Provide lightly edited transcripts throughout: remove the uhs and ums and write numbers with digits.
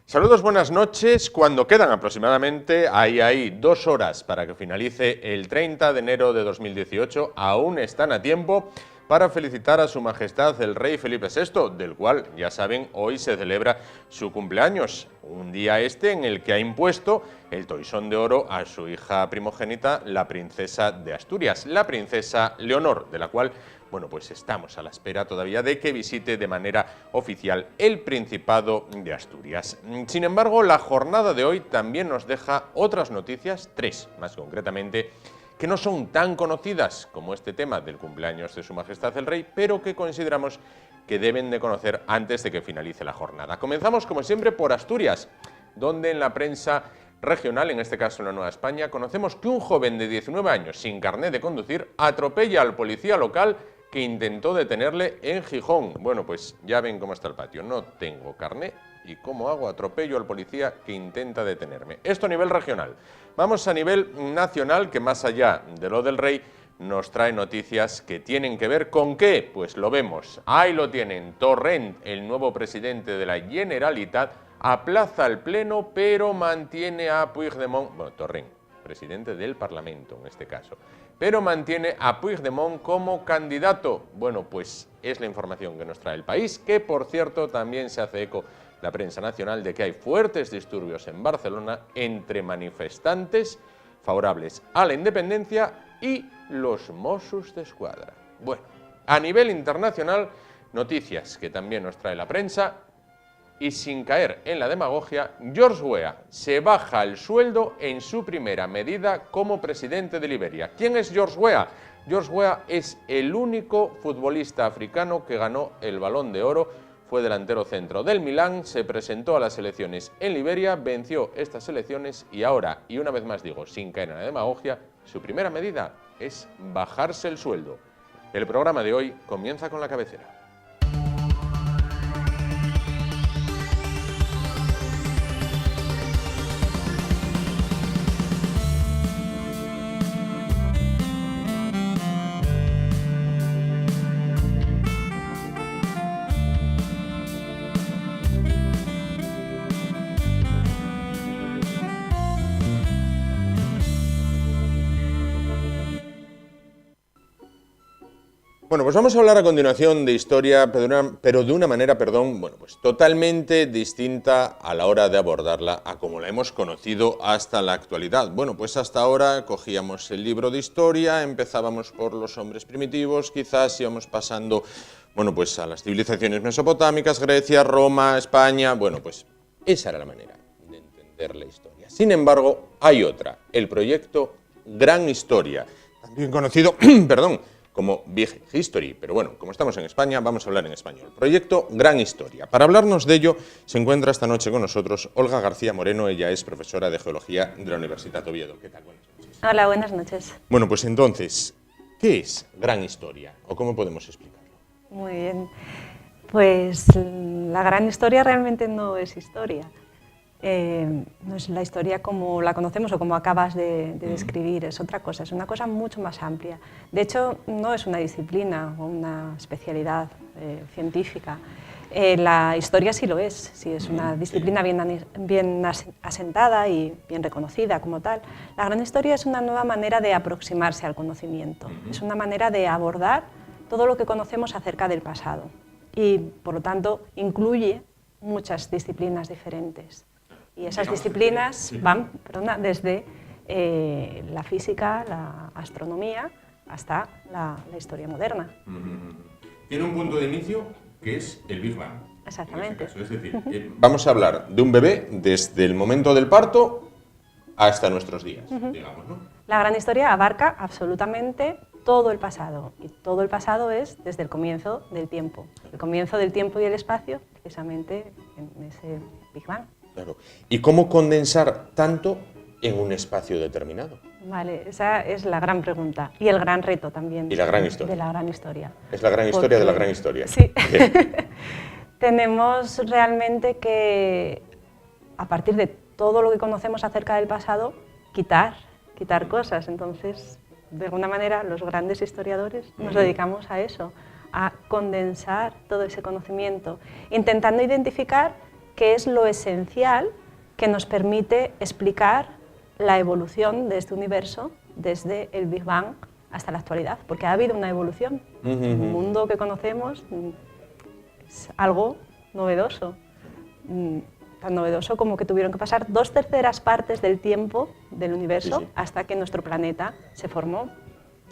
Saludos, buenas noches. Cuando quedan aproximadamente ahí 2 horas para que finalice el 30 de enero de 2018, aún están a tiempo para felicitar a Su Majestad el Rey Felipe VI, del cual, ya saben, hoy se celebra su cumpleaños. Un día en el que ha impuesto el toisón de oro a su hija primogénita, la princesa de Asturias, la princesa Leonor, de la cual, bueno, pues estamos a la espera todavía de que visite de manera oficial el Principado de Asturias. Sin embargo, la jornada de hoy también nos deja otras noticias, 3 más concretamente, que no son tan conocidas como este tema del cumpleaños de Su Majestad el Rey, pero que consideramos que deben de conocer antes de que finalice la jornada. Comenzamos, como siempre, por Asturias, donde en la prensa regional, en este caso en la Nueva España, conocemos que un joven de 19 años sin carné de conducir atropella al policía local que intentó detenerle en Gijón. Bueno, pues ya ven cómo está el patio. No tengo carné y ¿cómo hago? Atropello al policía que intenta detenerme. Esto a nivel regional. Vamos a nivel nacional, que más allá de lo del Rey, nos trae noticias que tienen que ver con ¿qué? Pues lo vemos. Ahí lo tienen. Torrent, el nuevo presidente de la Generalitat, aplaza el pleno, pero mantiene a Puigdemont, bueno, Torrent, presidente del Parlamento en este caso, pero mantiene a Puigdemont como candidato. Bueno, pues es la información que nos trae El País, que por cierto también se hace eco la prensa nacional de que hay fuertes disturbios en Barcelona entre manifestantes favorables a la independencia y los Mossos d'Esquadra. Bueno, a nivel internacional, noticias que también nos trae la prensa. Y sin caer en la demagogia, George Weah se baja el sueldo en su primera medida como presidente de Liberia. ¿Quién es George Weah? George Weah es el único futbolista africano que ganó el Balón de Oro. Fue delantero centro del Milán, se presentó a las elecciones en Liberia, venció estas elecciones y ahora, y una vez más digo, sin caer en la demagogia, su primera medida es bajarse el sueldo. El programa de hoy comienza con la cabecera. Bueno, pues vamos a hablar a continuación de historia, pero de una manera, bueno, pues totalmente distinta a la hora de abordarla a como la hemos conocido hasta la actualidad. Bueno, pues hasta ahora cogíamos el libro de historia, empezábamos por los hombres primitivos, quizás íbamos pasando, bueno, pues a las civilizaciones mesopotámicas, Grecia, Roma, España. Bueno, pues esa era la manera de entender la historia. Sin embargo, hay otra, el proyecto Gran Historia, también conocido, como Big History, pero bueno, como estamos en España, vamos a hablar en español. Proyecto Gran Historia. Para hablarnos de ello, se encuentra esta noche con nosotros Olga García Moreno. Ella es profesora de Geología de la Universidad Oviedo. ¿Qué tal? Buenas noches. Hola, buenas noches. Bueno, pues entonces, ¿qué es Gran Historia? ¿O cómo podemos explicarlo? Muy bien. Pues la Gran Historia realmente no es historia. No es la historia como la conocemos o como acabas de describir, es otra cosa, es una cosa mucho más amplia. De hecho, no es una disciplina o una especialidad científica. La historia sí lo es, sí es una disciplina bien asentada y bien reconocida como tal. La Gran Historia es una nueva manera de aproximarse al conocimiento, es una manera de abordar todo lo que conocemos acerca del pasado y, por lo tanto, incluye muchas disciplinas diferentes. Y esas disciplinas van desde la física, la astronomía, hasta la historia moderna. Tiene un punto de inicio que es el Big Bang. Exactamente. En este caso. Es decir, vamos a hablar de un bebé desde el momento del parto hasta nuestros días, digamos, ¿no? La Gran Historia abarca absolutamente todo el pasado, y todo el pasado es desde el comienzo del tiempo. El comienzo del tiempo y el espacio, precisamente en ese Big Bang. Claro. ¿Y cómo condensar tanto en un espacio determinado? Vale, esa es la gran pregunta y el gran reto también. Y la gran historia. De la Gran Historia. Es la gran historia de la gran historia. Sí. Tenemos realmente que, a partir de todo lo que conocemos acerca del pasado, quitar cosas. Entonces, de alguna manera, los grandes historiadores nos dedicamos a eso, a condensar todo ese conocimiento, intentando identificar que es lo esencial que nos permite explicar la evolución de este universo desde el Big Bang hasta la actualidad, porque ha habido una evolución. El mundo que conocemos es algo novedoso, tan novedoso como que tuvieron que pasar 2/3 partes del tiempo del universo hasta que nuestro planeta se formó.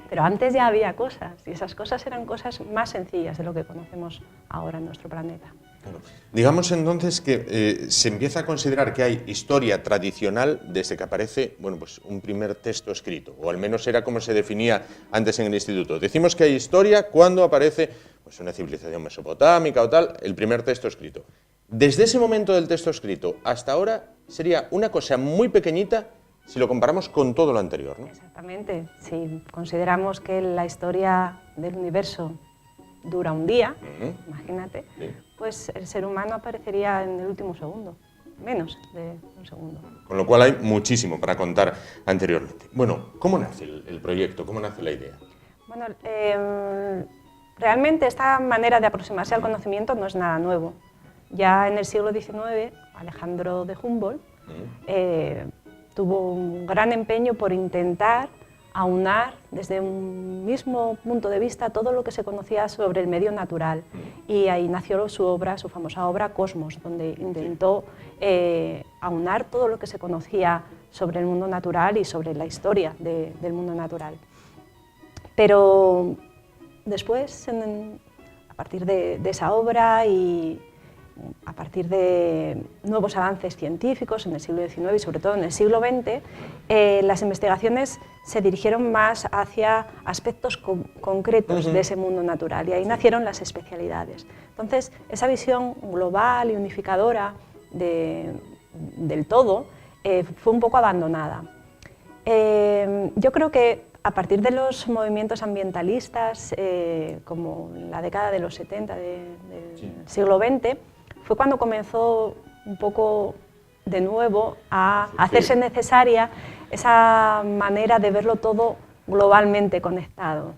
Pero antes ya había cosas, y esas cosas eran cosas más sencillas de lo que conocemos ahora en nuestro planeta. Bueno, digamos entonces que se empieza a considerar que hay historia tradicional desde que aparece, bueno, pues un primer texto escrito, o al menos era como se definía antes en el instituto. Decimos que hay historia cuando aparece pues, una civilización mesopotámica o tal, el primer texto escrito. Desde ese momento del texto escrito hasta ahora sería una cosa muy pequeñita si lo comparamos con todo lo anterior, ¿no? Exactamente. Si consideramos que la historia del universo dura un día, imagínate, pues el ser humano aparecería en el último segundo, menos de un segundo. Con lo cual hay muchísimo para contar anteriormente. Bueno, ¿cómo nace el proyecto? ¿Cómo nace la idea? Bueno, realmente esta manera de aproximarse al conocimiento no es nada nuevo. Ya en el siglo XIX, Alejandro de Humboldt tuvo un gran empeño por intentar aunar desde un mismo punto de vista todo lo que se conocía sobre el medio natural. Y ahí nació su obra, su famosa obra Cosmos, donde intentó aunar todo lo que se conocía sobre el mundo natural y sobre la historia del mundo natural. Pero después, a partir de esa obra y a partir de nuevos avances científicos en el siglo XIX y sobre todo en el siglo XX, las investigaciones se dirigieron más hacia aspectos concretos de ese mundo natural y ahí nacieron las especialidades. Entonces, esa visión global y unificadora del todo fue un poco abandonada. Yo creo que a partir de los movimientos ambientalistas, como en la década de los 70 del siglo XX, fue cuando comenzó un poco de nuevo a hacerse necesaria esa manera de verlo todo globalmente conectado.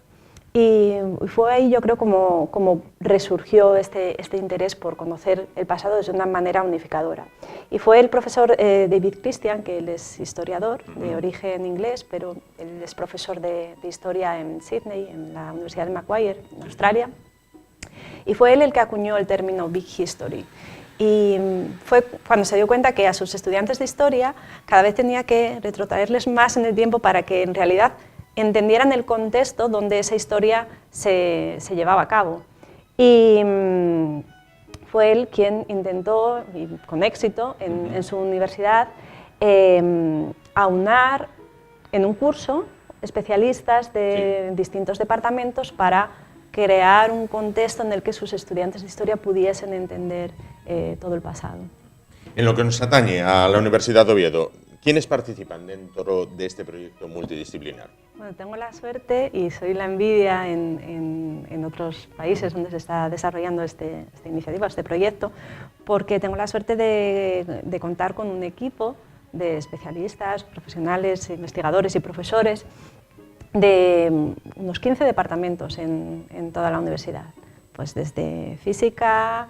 Y fue ahí, yo creo, como resurgió este interés por conocer el pasado desde una manera unificadora. Y fue el profesor David Christian, que él es historiador de origen inglés, pero él es profesor de historia en Sydney, en la Universidad de Macquarie, en Australia. Y fue él el que acuñó el término Big History. Y fue cuando se dio cuenta que a sus estudiantes de historia cada vez tenía que retrotraerles más en el tiempo para que en realidad entendieran el contexto donde esa historia se llevaba a cabo. Y fue él quien intentó, y con éxito, en su universidad, aunar en un curso especialistas de distintos departamentos para crear un contexto en el que sus estudiantes de historia pudiesen entender todo el pasado. En lo que nos atañe a la Universidad de Oviedo, ¿quiénes participan dentro de este proyecto multidisciplinar? Bueno, tengo la suerte y soy la envidia en otros países donde se está desarrollando esta iniciativa, este proyecto, porque tengo la suerte de contar con un equipo de especialistas, profesionales, investigadores y profesores de unos 15 departamentos en toda la universidad, pues desde física,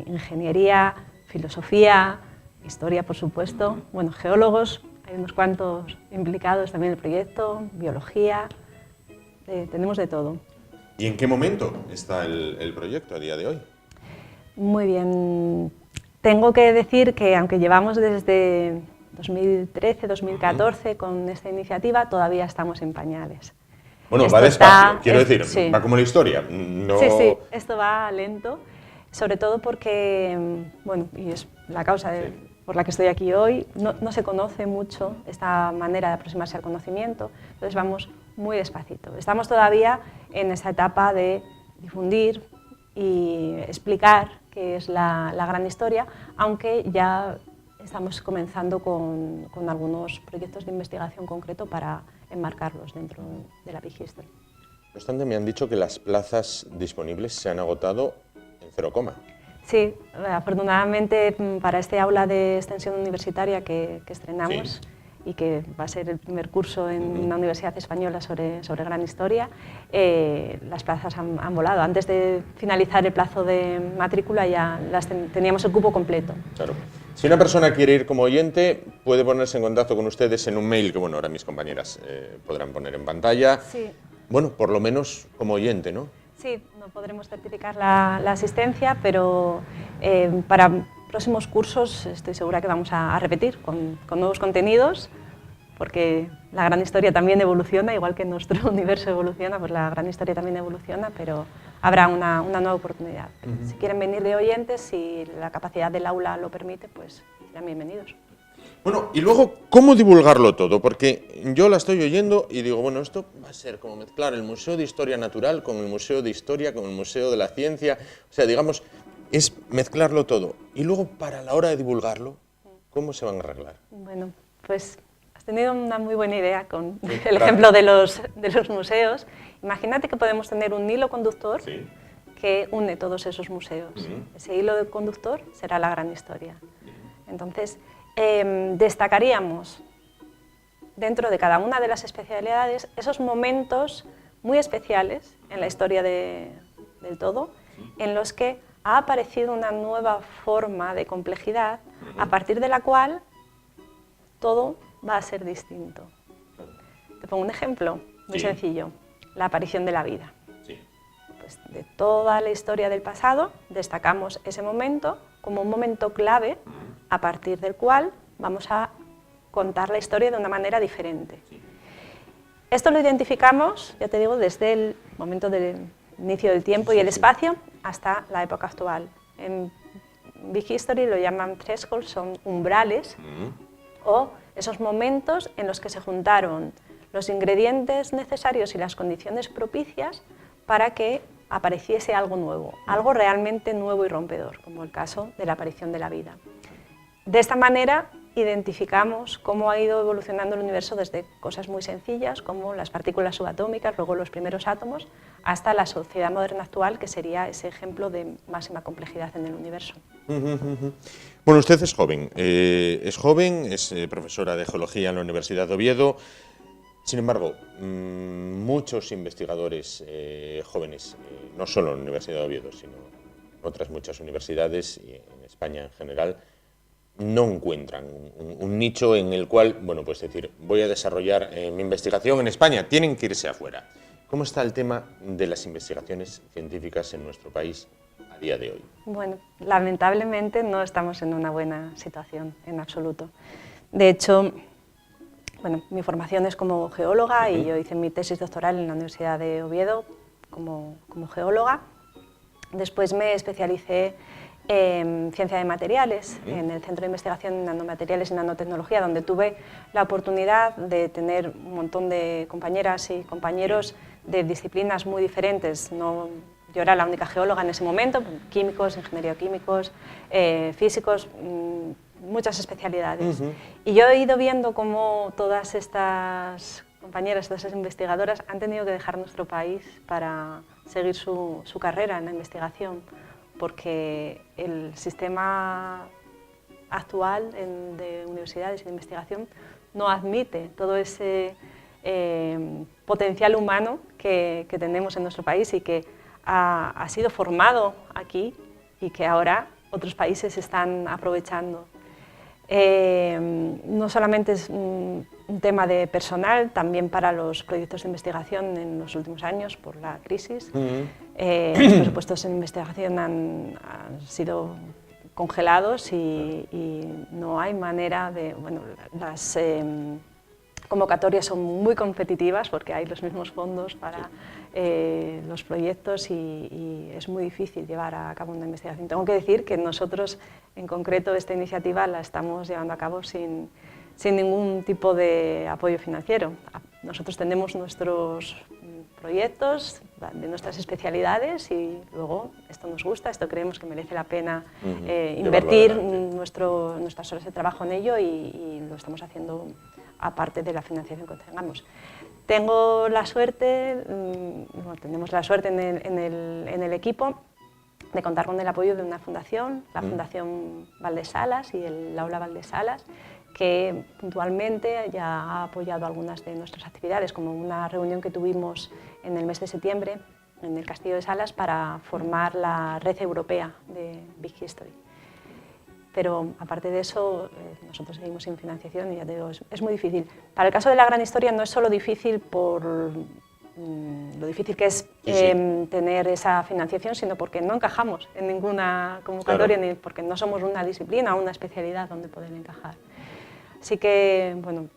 ingeniería, filosofía, historia, por supuesto, bueno, geólogos, hay unos cuantos implicados también en el proyecto, biología, tenemos de todo. ¿Y en qué momento está el proyecto a día de hoy? Muy bien, tengo que decir que aunque llevamos desde 2013, 2014 con esta iniciativa, todavía estamos en pañales. Bueno, va despacio, quiero decir, va como la historia. No... Sí, esto va lento, sobre todo porque, bueno, y es la causa por la que estoy aquí hoy, no se conoce mucho esta manera de aproximarse al conocimiento, entonces vamos muy despacito. Estamos todavía en esa etapa de difundir y explicar qué es la gran historia, aunque ya estamos comenzando con algunos proyectos de investigación concreto para enmarcarlos dentro de la Big History. No obstante, me han dicho que las plazas disponibles se han agotado en 0, Sí, afortunadamente para este aula de extensión universitaria que estrenamos y que va a ser el primer curso en una universidad española sobre Gran Historia, las plazas han volado. Antes de finalizar el plazo de matrícula ya teníamos el cupo completo. Claro. Si una persona quiere ir como oyente, puede ponerse en contacto con ustedes en un mail que, bueno, ahora mis compañeras podrán poner en pantalla. Sí. Bueno, por lo menos como oyente, ¿no? Sí, no podremos certificar la asistencia, pero para próximos cursos estoy segura que vamos a repetir con nuevos contenidos, porque la Gran Historia también evoluciona, igual que nuestro universo evoluciona, pues la Gran Historia también evoluciona, pero habrá una nueva oportunidad. Si quieren venir de oyentes, si la capacidad del aula lo permite, pues serán bienvenidos. Bueno, y luego, ¿cómo divulgarlo todo? Porque yo la estoy oyendo y digo, bueno, esto va a ser como mezclar el Museo de Historia Natural con el Museo de Historia, con el Museo de la Ciencia, o sea, digamos, es mezclarlo todo. Y luego, para la hora de divulgarlo, ¿cómo se van a arreglar? Bueno, pues has tenido una muy buena idea con el ejemplo de los museos. Imagínate que podemos tener un hilo conductor que une todos esos museos. Ese hilo conductor será la Gran Historia. Entonces, destacaríamos dentro de cada una de las especialidades esos momentos muy especiales en la historia del todo, en los que ha aparecido una nueva forma de complejidad a partir de la cual todo va a ser distinto. Te pongo un ejemplo muy sencillo, la aparición de la vida. Pues de toda la historia del pasado destacamos ese momento como un momento clave a partir del cual vamos a contar la historia de una manera diferente. Esto lo identificamos, ya te digo, desde el momento del inicio del tiempo y el espacio hasta la época actual. En Big History lo llaman thresholds, son umbrales, o esos momentos en los que se juntaron los ingredientes necesarios y las condiciones propicias para que apareciese algo nuevo, algo realmente nuevo y rompedor, como el caso de la aparición de la vida. De esta manera identificamos cómo ha ido evolucionando el universo desde cosas muy sencillas como las partículas subatómicas, luego los primeros átomos, hasta la sociedad moderna actual, que sería ese ejemplo de máxima complejidad en el universo. Bueno, usted es joven, es profesora de geología en la Universidad de Oviedo. Sin embargo, muchos investigadores jóvenes, no solo en la Universidad de Oviedo, sino en otras muchas universidades y en España en general, no encuentran un nicho en el cual, bueno, pues decir, voy a desarrollar mi investigación en España, tienen que irse afuera. ¿Cómo está el tema de las investigaciones científicas en nuestro país a día de hoy? Bueno, lamentablemente no estamos en una buena situación en absoluto. De hecho, bueno, mi formación es como geóloga y yo hice mi tesis doctoral en la Universidad de Oviedo como geóloga. Después me especialicé en ciencia de materiales, en el Centro de Investigación en Nanomateriales y Nanotecnología, donde tuve la oportunidad de tener un montón de compañeras y compañeros de disciplinas muy diferentes. No, yo era la única geóloga en ese momento, químicos, ingeniería químicos, físicos, muchas especialidades. Y yo he ido viendo cómo todas estas compañeras, todas esas investigadoras han tenido que dejar nuestro país para seguir su carrera en la investigación, porque el sistema actual de universidades y de investigación no admite todo ese potencial humano que tenemos en nuestro país y que ha sido formado aquí y que ahora otros países están aprovechando. No solamente es un tema de personal, también para los proyectos de investigación en los últimos años por la crisis. Los presupuestos en investigación han sido congelados y no hay manera de... Bueno, las convocatorias son muy competitivas porque hay los mismos fondos para los proyectos y es muy difícil llevar a cabo una investigación. Tengo que decir que nosotros, en concreto, esta iniciativa la estamos llevando a cabo sin ningún tipo de apoyo financiero. Nosotros tenemos nuestros proyectos de nuestras especialidades y luego esto nos gusta, esto creemos que merece la pena invertir nuestras horas de trabajo en ello y lo estamos haciendo aparte de la financiación que tengamos. Tengo la suerte, tenemos la suerte en el equipo de contar con el apoyo de una fundación, la Fundación Valdesalas y el Aula Valdesalas, que puntualmente ya ha apoyado algunas de nuestras actividades, como una reunión que tuvimos en el mes de septiembre en el Castillo de Salas para formar la red europea de Big History. Pero aparte de eso, nosotros seguimos sin financiación y ya te digo, es muy difícil. Para el caso de la gran historia no es solo difícil por lo difícil que es tener esa financiación, sino porque no encajamos en ninguna convocatoria, ni porque no somos una disciplina o una especialidad donde poder encajar. Así que, bueno,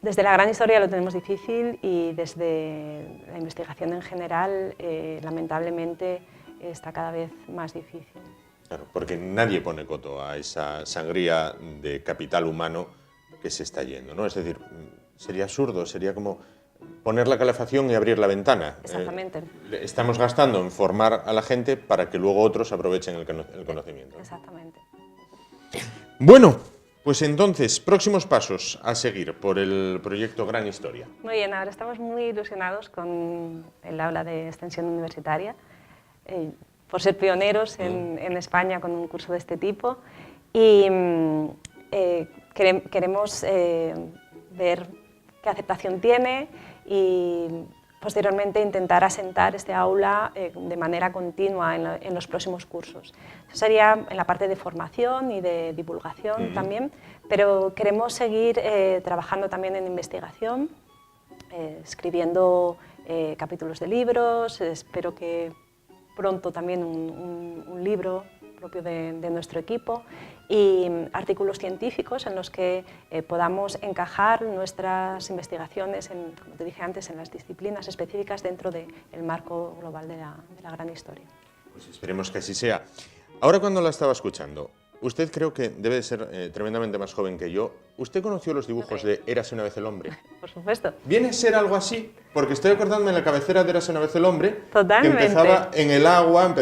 desde la gran historia lo tenemos difícil y desde la investigación en general, lamentablemente, está cada vez más difícil. Claro, porque nadie pone coto a esa sangría de capital humano que se está yendo, ¿no? Es decir, sería absurdo, sería como poner la calefacción y abrir la ventana. Exactamente. Estamos gastando en formar a la gente para que luego otros aprovechen el conocimiento. Exactamente. Bueno, pues entonces, próximos pasos a seguir por el proyecto Gran Historia. Muy bien, ahora estamos muy ilusionados con el aula de extensión universitaria, por ser pioneros en España con un curso de este tipo, y queremos ver qué aceptación tiene y posteriormente intentar asentar este aula de manera continua en los próximos cursos. Eso sería en la parte de formación y de divulgación también, pero queremos seguir trabajando también en investigación, escribiendo capítulos de libros, espero que pronto también un libro propio de nuestro equipo y artículos científicos en los que podamos encajar nuestras investigaciones, como te dije antes, en las disciplinas específicas dentro del marco global de la gran historia. Pues esperemos que así sea. Ahora, cuando la estaba escuchando, usted creo que debe de ser tremendamente más joven que yo. ¿Usted conoció los dibujos de Érase una vez el hombre? Por supuesto. ¿Viene a ser algo así? Porque estoy acordándome en la cabecera de Érase una vez el hombre. Totalmente. Que empezaba en el agua,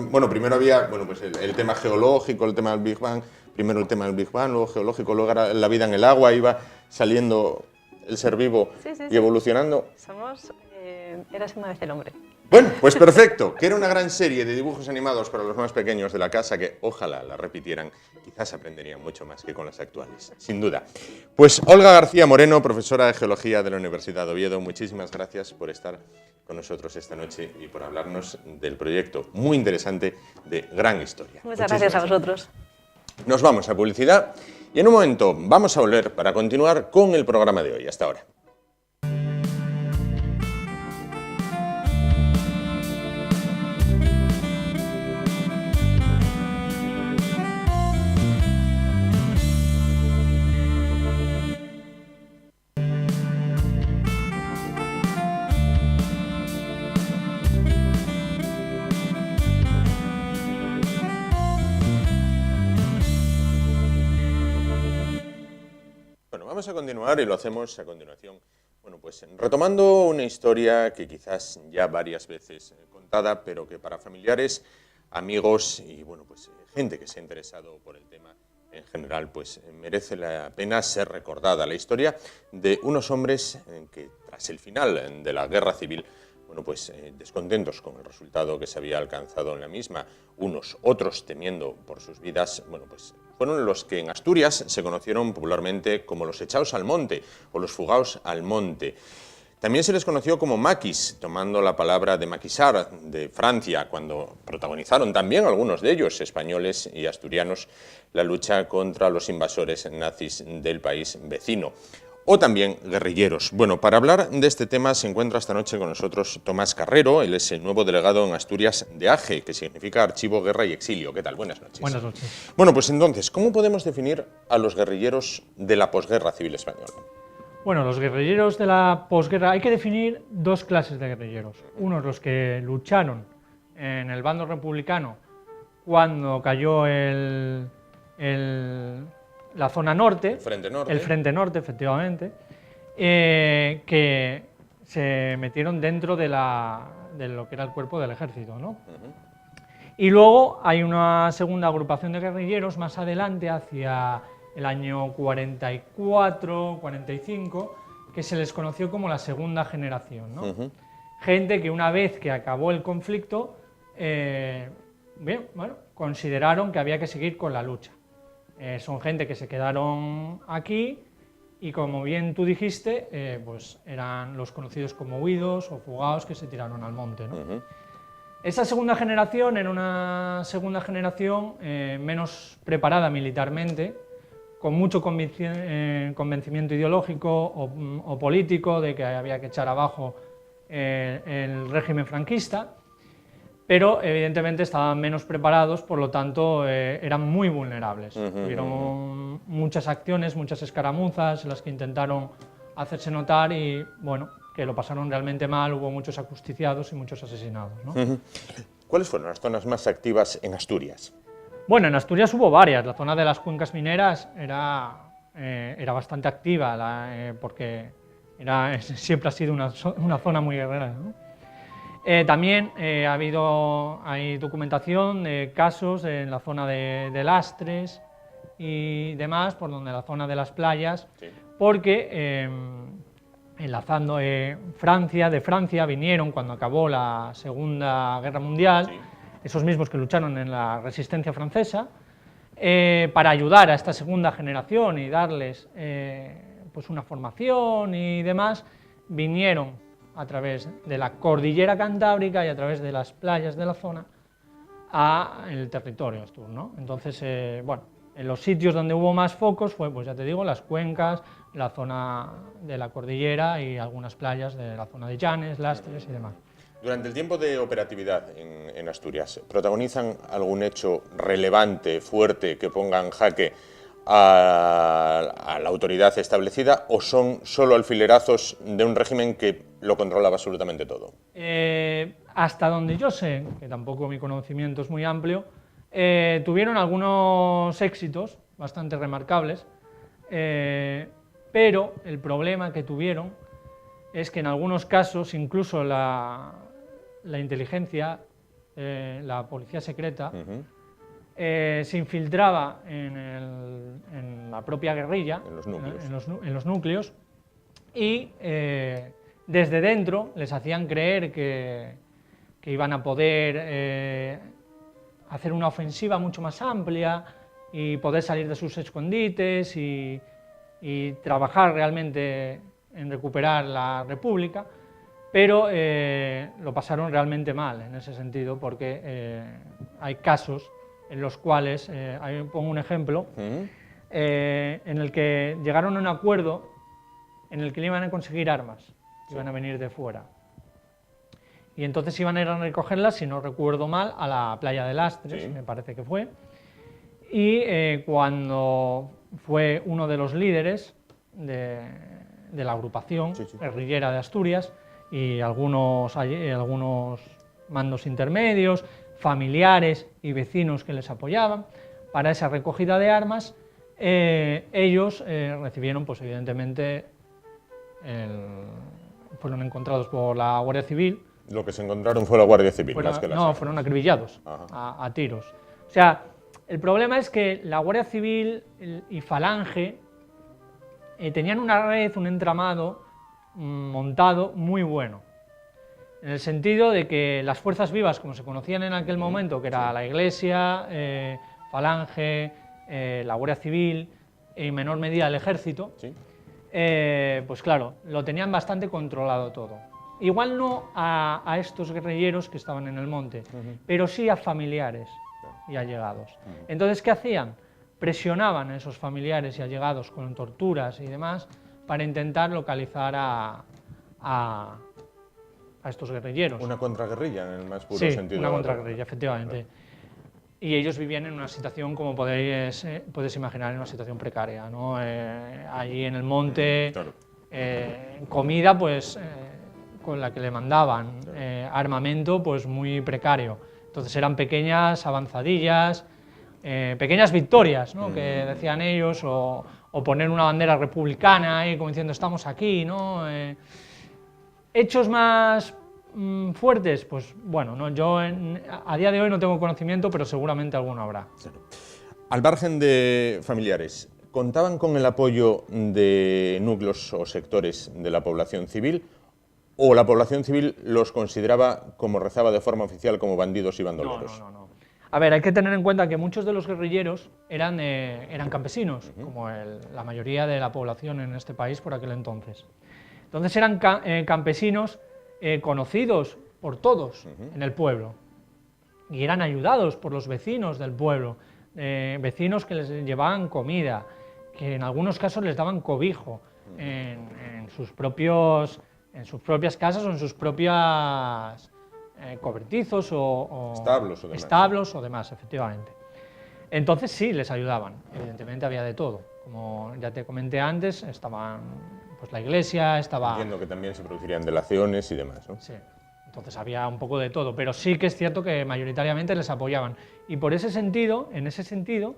bueno, primero había pues el tema geológico, el tema del Big Bang. Primero el tema del Big Bang, luego geológico, luego era la vida en el agua, iba saliendo el ser vivo y evolucionando. Somos Érase una vez el hombre. Bueno, pues perfecto, que era una gran serie de dibujos animados para los más pequeños de la casa que ojalá la repitieran, quizás aprenderían mucho más que con las actuales, sin duda. Pues Olga García Moreno, profesora de Geología de la Universidad de Oviedo, muchísimas gracias por estar con nosotros esta noche y por hablarnos del proyecto muy interesante de Gran Historia. Muchas gracias a vosotros. Nos vamos a publicidad y en un momento vamos a volver para continuar con el programa de hoy. Hasta ahora. Vamos a continuar y lo hacemos a continuación, bueno, pues retomando una historia que quizás ya varias veces contada, pero que para familiares, amigos y bueno, pues gente que se ha interesado por el tema en general, pues merece la pena ser recordada. La historia de unos hombres que tras el final de la Guerra Civil, bueno, pues descontentos con el resultado que se había alcanzado en la misma, unos, otros temiendo por sus vidas, bueno, pues fueron los que en Asturias se conocieron popularmente como los echaos al monte o los fugaos al monte. También se les conoció como maquis, tomando la palabra de maquisar de Francia, cuando protagonizaron también algunos de ellos, españoles y asturianos, la lucha contra los invasores nazis del país vecino. O también guerrilleros. Bueno, para hablar de este tema se encuentra esta noche con nosotros Tomás Carrero. Él es el nuevo delegado en Asturias de AGE, que significa Archivo, Guerra y Exilio. ¿Qué tal? Buenas noches. Buenas noches. Bueno, pues entonces, ¿cómo podemos definir a los guerrilleros de la posguerra civil española? Bueno, los guerrilleros de la posguerra, hay que definir dos clases de guerrilleros. Unos los que lucharon en el bando republicano cuando cayó la zona norte, el frente norte, efectivamente, que se metieron dentro de lo que era el cuerpo del ejército, ¿no? Y luego hay una segunda agrupación de guerrilleros más adelante, hacia el año 44, 45, que se les conoció como la segunda generación, ¿no? Gente que una vez que acabó el conflicto, consideraron que había que seguir con la lucha. Son gente que se quedaron aquí y, como bien tú dijiste, pues eran los conocidos como huidos o fugados que se tiraron al monte, ¿no? Esa segunda generación era una segunda generación menos preparada militarmente, con mucho convencimiento ideológico o político de que había que echar abajo el régimen franquista, pero evidentemente estaban menos preparados, por lo tanto eran muy vulnerables. Tuvieron muchas acciones, muchas escaramuzas en las que intentaron hacerse notar y, bueno, que lo pasaron realmente mal, hubo muchos ajusticiados y muchos asesinados, ¿no? ¿Cuáles fueron las zonas más activas en Asturias? Bueno, en Asturias hubo varias. La zona de las cuencas mineras era bastante activa, porque siempre ha sido una zona muy guerrera, ¿no? También hay documentación de casos en la zona de Lastres y demás, por donde la zona de las playas, sí. Porque enlazando de Francia vinieron cuando acabó la Segunda Guerra Mundial, sí. Esos mismos que lucharon en la resistencia francesa, para ayudar a esta segunda generación y darles pues una formación y demás, vinieron a través de la cordillera cantábrica y a través de las playas de la zona al territorio astur, ¿no? Entonces, bueno, en los sitios donde hubo más focos fue, pues ya te digo, las cuencas, la zona de la cordillera y algunas playas de la zona de Llanes, Lastres y demás. Durante el tiempo de operatividad en Asturias, ¿protagonizan algún hecho relevante, fuerte, que ponga en jaque a la autoridad establecida, o son solo alfilerazos de un régimen que lo controlaba absolutamente todo? Hasta donde yo sé, que tampoco mi conocimiento es muy amplio, tuvieron algunos éxitos bastante remarcables, pero el problema que tuvieron es que en algunos casos incluso la inteligencia, la policía secreta, se infiltraba en la propia guerrilla, en los núcleos, y desde dentro les hacían creer que iban a poder hacer una ofensiva mucho más amplia y poder salir de sus escondites y trabajar realmente en recuperar la República, pero lo pasaron realmente mal en ese sentido, porque hay casos en los cuales, ahí pongo un ejemplo, en el que llegaron a un acuerdo en el que le iban a conseguir armas, iban a venir de fuera. Y entonces iban a ir a recogerlas, si no recuerdo mal, a la playa de Lastres, sí. Me parece que fue. Y cuando fue uno de los líderes de la agrupación guerrillera de Asturias y algunos mandos intermedios, familiares y vecinos que les apoyaban para esa recogida de armas, ellos recibieron, pues evidentemente, fueron encontrados por la Guardia Civil. Lo que se encontraron fue la Guardia Civil, más que no, fueron acribillados a tiros. O sea, el problema es que la Guardia Civil y Falange tenían una red, un entramado montado muy bueno, en el sentido de que las fuerzas vivas, como se conocían en aquel momento, que era la Iglesia, Falange, la Guardia Civil y en menor medida el Ejército, pues claro, lo tenían bastante controlado todo. Igual no a estos guerrilleros que estaban en el monte, pero sí a familiares y allegados. Entonces, ¿qué hacían? Presionaban a esos familiares y allegados con torturas y demás para intentar localizar a estos guerrilleros. Una contraguerrilla en el más puro sentido. Sí, una contraguerrilla, efectivamente. Y ellos vivían en una situación, como puedes imaginar, en una situación precaria, ¿no? Allí en el monte, comida, pues, con la que le mandaban, armamento, pues, muy precario. Entonces eran pequeñas avanzadillas, pequeñas victorias, ¿no? Que decían ellos, o poner una bandera republicana ahí, como diciendo, estamos aquí, ¿no? Hechos más fuertes, pues bueno, ¿no? Yo a día de hoy no tengo conocimiento, pero seguramente alguno habrá. Al margen de familiares, ¿contaban con el apoyo de núcleos o sectores de la población civil, o la población civil los consideraba, como rezaba de forma oficial, como bandidos y bandoleros? No. A ver, hay que tener en cuenta que muchos de los guerrilleros eran campesinos, como la mayoría de la población en este país por aquel entonces. Entonces eran campesinos conocidos por todos en el pueblo y eran ayudados por los vecinos del pueblo, vecinos que les llevaban comida, que en algunos casos les daban cobijo en sus propias casas o en sus propias cobertizos o establos o demás, efectivamente. Entonces sí, les ayudaban, evidentemente había de todo. Como ya te comenté antes, estaban pues, la iglesia, estaba... Entiendo que también se producirían delaciones y demás, ¿no? Sí, entonces había un poco de todo, pero sí que es cierto que mayoritariamente les apoyaban. Y por ese sentido, en ese sentido,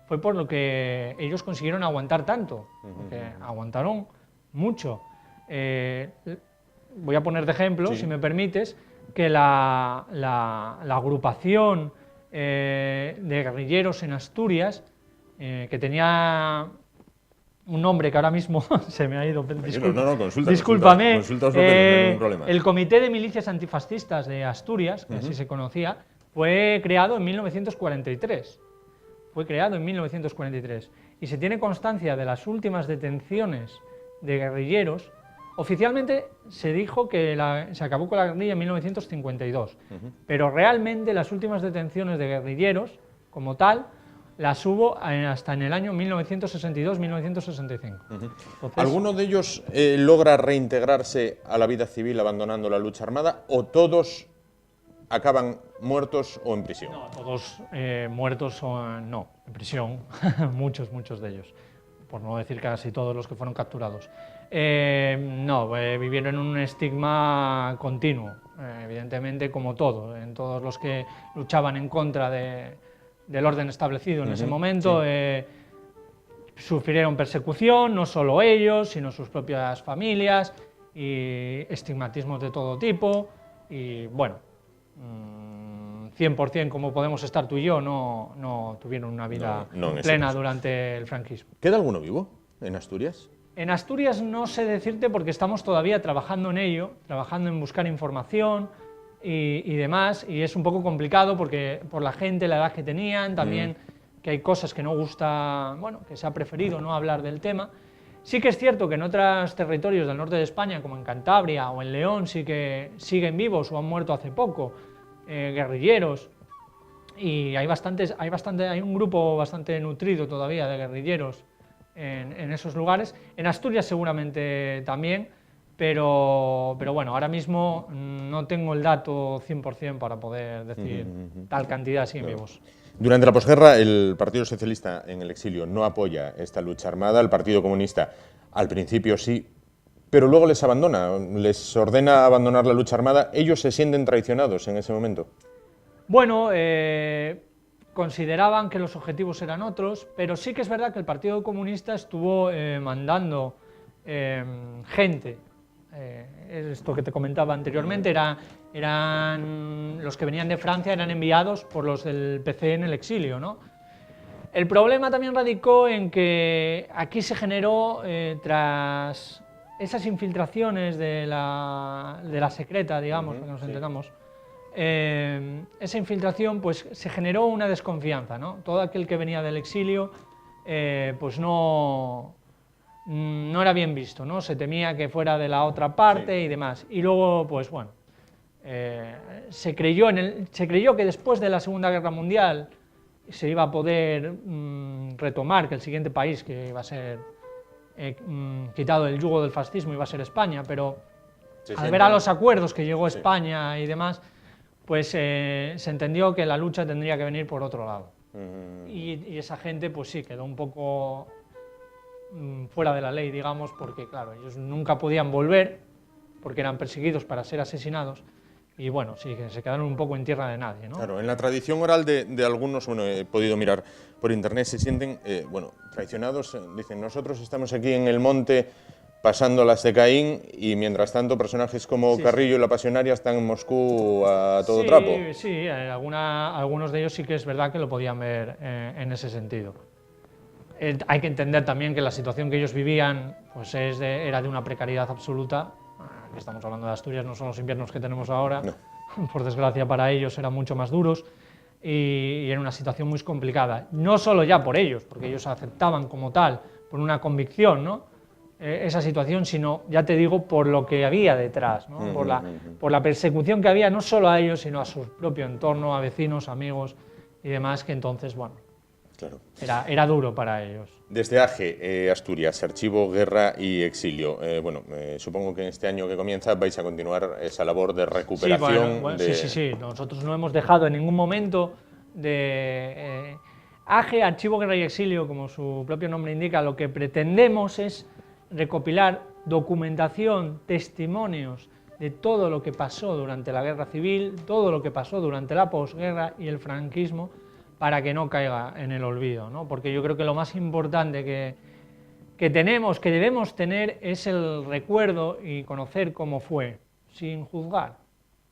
fue por lo que ellos consiguieron aguantar tanto, porque aguantaron mucho. Voy a poner de ejemplo, si me permites, que la agrupación de guerrilleros en Asturias, que tenía un nombre que ahora mismo se me ha ido, discúlpame, consulta, no hay ningún problema. El Comité de Milicias Antifascistas de Asturias, que así se conocía, fue creado en 1943. Fue creado en 1943 y se tiene constancia de las últimas detenciones de guerrilleros. Oficialmente se dijo que se acabó con la guerrilla en 1952, pero realmente las últimas detenciones de guerrilleros, como tal, las hubo hasta en el año 1962-1965. ¿Alguno de ellos logra reintegrarse a la vida civil abandonando la lucha armada o todos acaban muertos o en prisión? No, todos muertos o no, en prisión, muchos de ellos, por no decir casi todos los que fueron capturados. Vivieron en un estigma continuo, evidentemente como todo, en todos los que luchaban en contra del orden establecido en ese momento, sufrieron persecución, no solo ellos, sino sus propias familias, y estigmatismos de todo tipo, y bueno, 100% como podemos estar tú y yo, no tuvieron una vida plena durante el franquismo. ¿Queda alguno vivo en Asturias? En Asturias no sé decirte porque estamos todavía trabajando en ello, trabajando en buscar información y demás, y es un poco complicado porque por la gente, la edad que tenían, también que hay cosas que no gusta, bueno, que se ha preferido no hablar del tema. Sí que es cierto que en otros territorios del norte de España, como en Cantabria o en León, sí que siguen vivos o han muerto hace poco guerrilleros, y hay un grupo bastante nutrido todavía de guerrilleros en esos lugares. En Asturias seguramente también, pero bueno, ahora mismo no tengo el dato 100% para poder decir tal cantidad siguen vivos. Durante la posguerra, el Partido Socialista en el exilio no apoya esta lucha armada, el Partido Comunista al principio sí, pero luego les abandona, les ordena abandonar la lucha armada. ¿Ellos se sienten traicionados en ese momento? Bueno, consideraban que los objetivos eran otros, pero sí que es verdad que el Partido Comunista estuvo mandando gente. Esto que te comentaba anteriormente, eran los que venían de Francia, eran enviados por los del PC en el exilio, ¿no? El problema también radicó en que aquí se generó, tras esas infiltraciones de la secreta, digamos, para que nos entendamos, esa infiltración, pues se generó una desconfianza, ¿no? Todo aquel que venía del exilio, pues no era bien visto, ¿no? Se temía que fuera de la otra parte y demás. Y luego, pues bueno, se creyó que después de la Segunda Guerra Mundial se iba a poder retomar, que el siguiente país que iba a ser quitado del yugo del fascismo iba a ser España, pero al ver a los acuerdos que llegó España y demás, pues se entendió que la lucha tendría que venir por otro lado. Y esa gente, pues sí, quedó un poco fuera de la ley, digamos, porque claro, ellos nunca podían volver porque eran perseguidos para ser asesinados y bueno, sí, que se quedaron un poco en tierra de nadie, ¿no? Claro, en la tradición oral de algunos, bueno, he podido mirar por internet, se sienten, traicionados, dicen, nosotros estamos aquí en el monte pasando las de Caín y mientras tanto personajes como Carrillo y la Pasionaria están en Moscú a todo trapo. Sí, algunos de ellos sí que es verdad que lo podían ver en ese sentido. Hay que entender también que la situación que ellos vivían pues era de una precariedad absoluta. Aquí estamos hablando de Asturias, no son los inviernos que tenemos ahora, no. Por desgracia para ellos eran mucho más duros. y en una situación muy complicada. No solo ya por ellos, porque ellos aceptaban como tal, por una convicción, ¿no? Esa situación, sino, ya te digo, por lo que había detrás, ¿no? Por la persecución que había no solo a ellos, sino a su propio entorno, a vecinos, amigos y demás, que entonces, bueno, claro, era duro para ellos. Desde AGE, Asturias, Archivo, Guerra y Exilio. Supongo que en este año que comienza vais a continuar esa labor de recuperación. Sí. Nosotros no hemos dejado en ningún momento de... AGE, Archivo, Guerra y Exilio, como su propio nombre indica, lo que pretendemos es recopilar documentación, testimonios de todo lo que pasó durante la Guerra Civil, todo lo que pasó durante la posguerra y el franquismo, para que no caiga en el olvido, ¿no? Porque yo creo que lo más importante que tenemos, que debemos tener, es el recuerdo y conocer cómo fue, sin juzgar,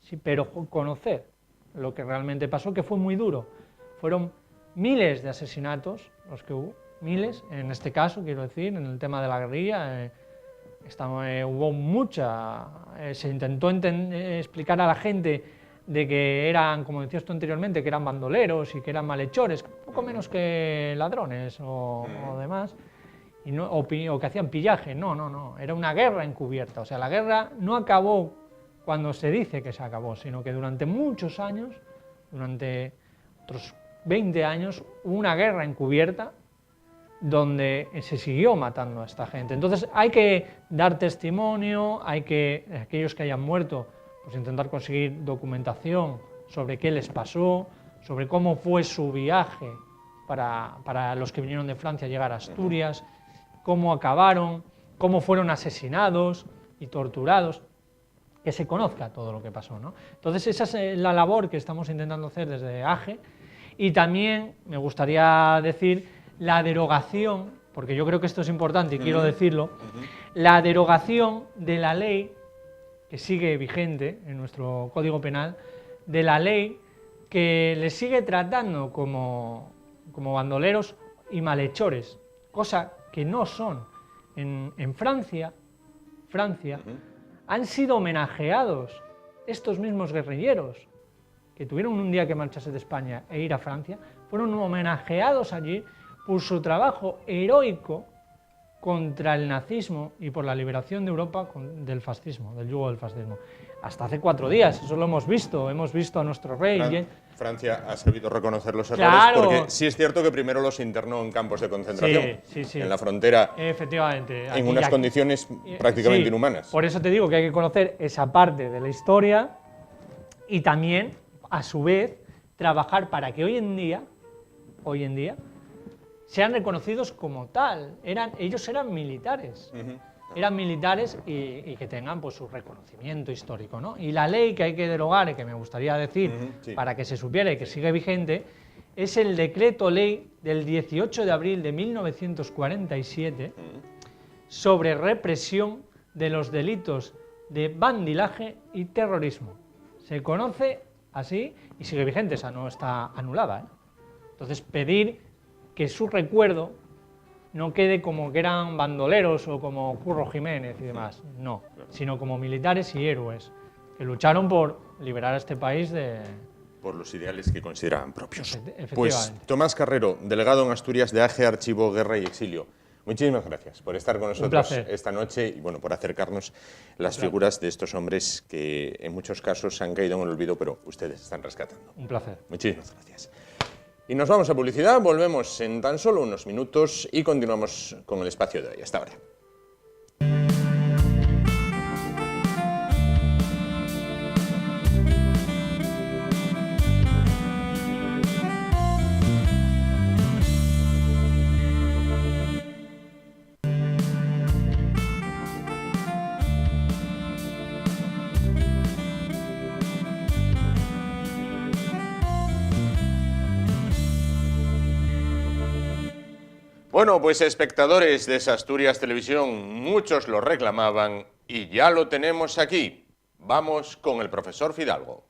sí, pero conocer lo que realmente pasó, que fue muy duro. Fueron miles de asesinatos los que hubo, miles, en este caso, quiero decir, en el tema de la guerrilla, hubo mucha, se intentó explicar a la gente de que eran, como decías tú anteriormente, que eran bandoleros y que eran malhechores, poco menos que ladrones o demás, y no, o que hacían pillaje. No, era una guerra encubierta. O sea, la guerra no acabó cuando se dice que se acabó, sino que durante muchos años, durante otros 20 años, hubo una guerra encubierta donde se siguió matando a esta gente. Entonces hay que dar testimonio, hay que, aquellos que hayan muerto, pues intentar conseguir documentación sobre qué les pasó, sobre cómo fue su viaje para los que vinieron de Francia a llegar a Asturias, cómo acabaron, cómo fueron asesinados y torturados, que se conozca todo lo que pasó, ¿no? Entonces esa es la labor que estamos intentando hacer desde AGE, y también me gustaría decir la derogación, porque yo creo que esto es importante y quiero decirlo, la derogación de la ley que sigue vigente en nuestro Código Penal, de la ley que les sigue tratando como bandoleros y malhechores, cosa que no son. En Francia han sido homenajeados estos mismos guerrilleros que tuvieron un día que marcharse de España e ir a Francia, fueron homenajeados allí por su trabajo heroico contra el nazismo y por la liberación de Europa del fascismo, del yugo del fascismo. Hasta hace 4 días, eso lo hemos visto a nuestro rey. Francia ha sabido reconocer los errores, porque sí es cierto que primero los internó en campos de concentración, sí. en la frontera, efectivamente, en unas condiciones prácticamente inhumanas. Por eso te digo que hay que conocer esa parte de la historia y también, a su vez, trabajar para que hoy en día, sean reconocidos como tal. Ellos eran militares, eran militares y que tengan pues su reconocimiento histórico, ¿no? Y la ley que hay que derogar, y que me gustaría decir, para que se supiera y que sigue vigente, es el decreto ley del 18 de abril de 1947 sobre represión de los delitos de bandidaje y terrorismo. Se conoce así y sigue vigente, esa no está anulada, ¿eh? Entonces, pedir que su recuerdo no quede como que eran bandoleros o como Curro Jiménez y demás, no, sino como militares y héroes que lucharon por liberar a este país por los ideales que consideraban propios. Efectivamente. Pues Tomás Carrero, delegado en Asturias de AGE, Archivo, Guerra y Exilio, muchísimas gracias por estar con nosotros esta noche y bueno, por acercarnos las figuras de estos hombres que en muchos casos han caído en el olvido, pero ustedes están rescatando. Un placer. Muchísimas gracias. Y nos vamos a publicidad, volvemos en tan solo unos minutos y continuamos con el espacio de hoy. Hasta ahora. Bueno, pues espectadores de Asturias Televisión, muchos lo reclamaban y ya lo tenemos aquí. Vamos con el profesor Fidalgo.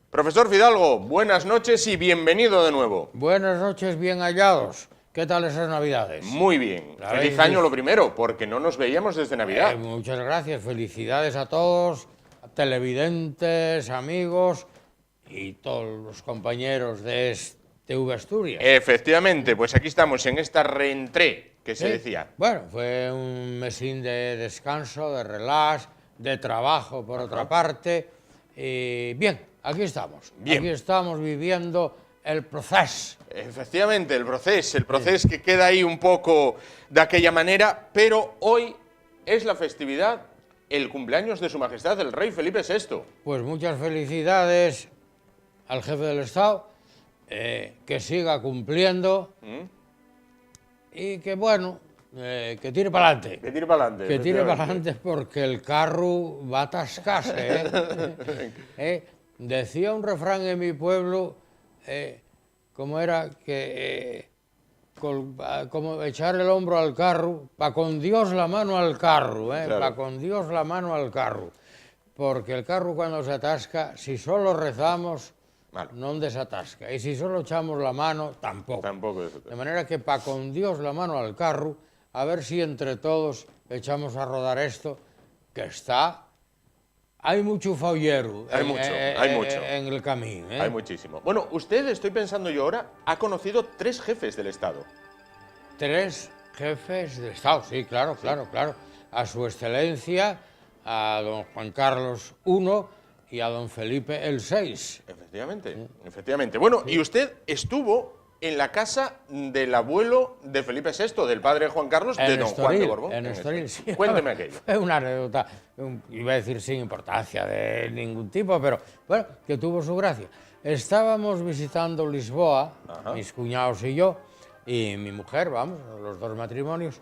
Profesor Fidalgo, buenas noches y bienvenido de nuevo. Buenas noches, bien hallados. ¿Qué tal esas Navidades? Muy bien. ¿La Feliz habéis año lo primero, porque no nos veíamos desde Navidad. Muchas gracias, felicidades a todos, a televidentes, amigos y todos los compañeros de TV Asturias. Efectivamente, pues aquí estamos en esta reentré que se Sí. decía. Bueno, fue un mesín de descanso, de relax, de trabajo por otra parte. Y bien, aquí estamos. Bien. Aquí estamos viviendo el proceso. Efectivamente, el proceso que queda ahí un poco de aquella manera, pero hoy es la festividad, el cumpleaños de Su Majestad el Rey Felipe VI. Pues muchas felicidades al jefe del Estado, que siga cumpliendo y que, bueno, que tire para adelante. Que tire para adelante. Que tire para efectivamente. adelante porque el carro va a atascarse. Decía un refrán en mi pueblo, como era que como echar el hombro al carro, pa' con Dios la mano al carro, Claro. pa' con Dios la mano al carro. Porque el carro cuando se atasca, si solo rezamos, Malo. no desatasca. Y si solo echamos la mano, tampoco. Tampoco eso. De manera que pa' con Dios la mano al carro, a ver si entre todos echamos a rodar esto, que está... Hay mucho follero Hay mucho. en el camino. Hay muchísimo. Bueno, usted, estoy pensando yo ahora, ha conocido 3 jefes del Estado. 3 jefes de Estado, sí, claro. A su excelencia, a don Juan Carlos I y a don Felipe el VI. Efectivamente, efectivamente. Bueno, y usted estuvo en la casa del abuelo de Felipe VI, del padre de Juan Carlos, de don Juan de Borbón. En Estoril, sí. Cuénteme aquello. Fue una anécdota, iba a decir sin importancia de ningún tipo, pero bueno, que tuvo su gracia. Estábamos visitando Lisboa, Ajá. mis cuñados y yo, y mi mujer, vamos, los 2 matrimonios.